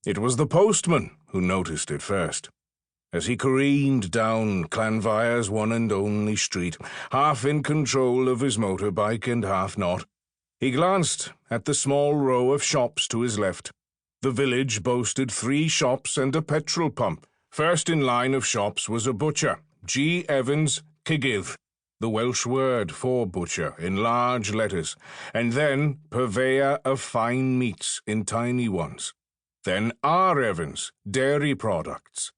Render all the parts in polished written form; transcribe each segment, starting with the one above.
It was the postman who noticed it first. As he careened down Llanfair's one and only street, half in control of his motorbike and half not, he glanced at the small row of shops to his left. The village boasted 3 shops and a petrol pump. First in line of shops was a butcher, G. Evans Cygydd, the Welsh word for butcher, in large letters, and then purveyor of fine meats in tiny ones. Then R. Evans, dairy products.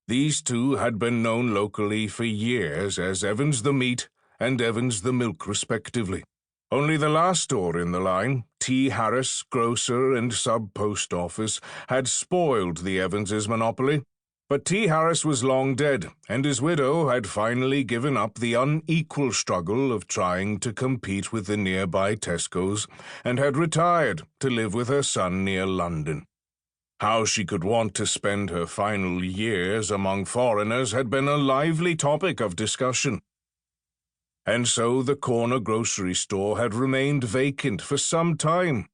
These two had been known locally for years as Evans the Meat and Evans the Milk, respectively. Only the last store in the line, T. Harris, grocer and sub-post office, had spoiled the Evanses' monopoly. But T. Harris was long dead, and his widow had finally given up the unequal struggle of trying to compete with the nearby Tesco's, and had retired to live with her son near London. How she could want to spend her final years among foreigners had been a lively topic of discussion. And so the corner grocery store had remained vacant for some time.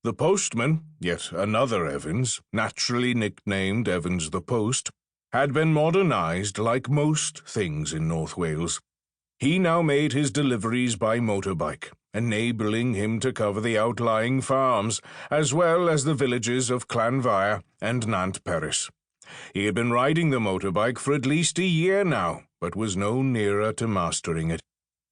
The postman, yet another Evans, naturally nicknamed Evans the Post, had been modernized like most things in North Wales. He now made his deliveries by motorbike, enabling him to cover the outlying farms, as well as the villages of Llanfair and Nant Peris. He had been riding the motorbike for at least a year now, but was no nearer to mastering it.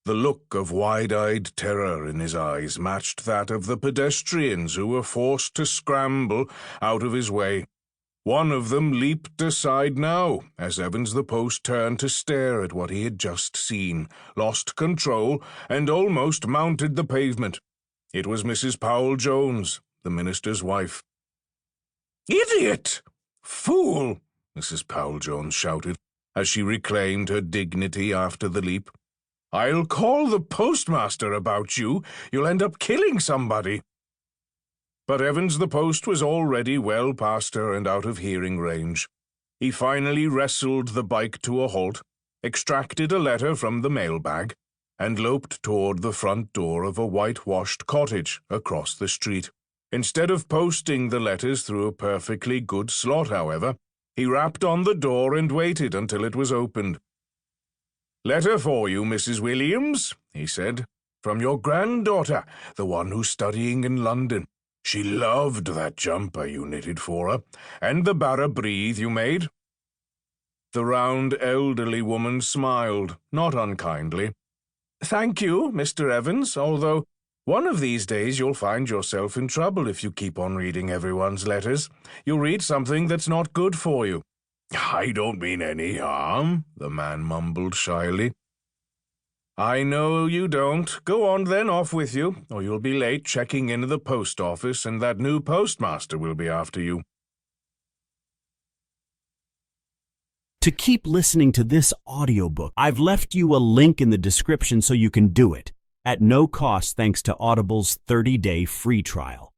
The look of wide-eyed terror in his eyes matched that of the pedestrians who were forced to scramble out of his way. One of them leaped aside now, as Evans the Post turned to stare at what he had just seen, lost control, and almost mounted the pavement. It was Mrs. Powell-Jones, the minister's wife. "Idiot! Fool!" Mrs. Powell-Jones shouted, as she reclaimed her dignity after the leap. "I'll call the postmaster about you. You'll end up killing somebody." But Evans the Post was already well past her and out of hearing range. He finally wrestled the bike to a halt, extracted a letter from the mailbag, and loped toward the front door of a whitewashed cottage across the street. Instead of posting the letters through a perfectly good slot, however, he rapped on the door and waited until it was opened. "Letter for you, Mrs. Williams," he said, "from your granddaughter, the one who's studying in London. She loved that jumper you knitted for her, and the bara breathe you made." The round, elderly woman smiled, not unkindly. "Thank you, Mr. Evans, although one of these days you'll find yourself in trouble if you keep on reading everyone's letters. You'll read something that's not good for you." "I don't mean any harm," the man mumbled shyly. "I know you don't. Go on then, off with you, or you'll be late checking into the post office, and that new postmaster will be after you." To keep listening to this audiobook, I've left you a link in the description so you can do it, at no cost thanks to Audible's 30-day free trial.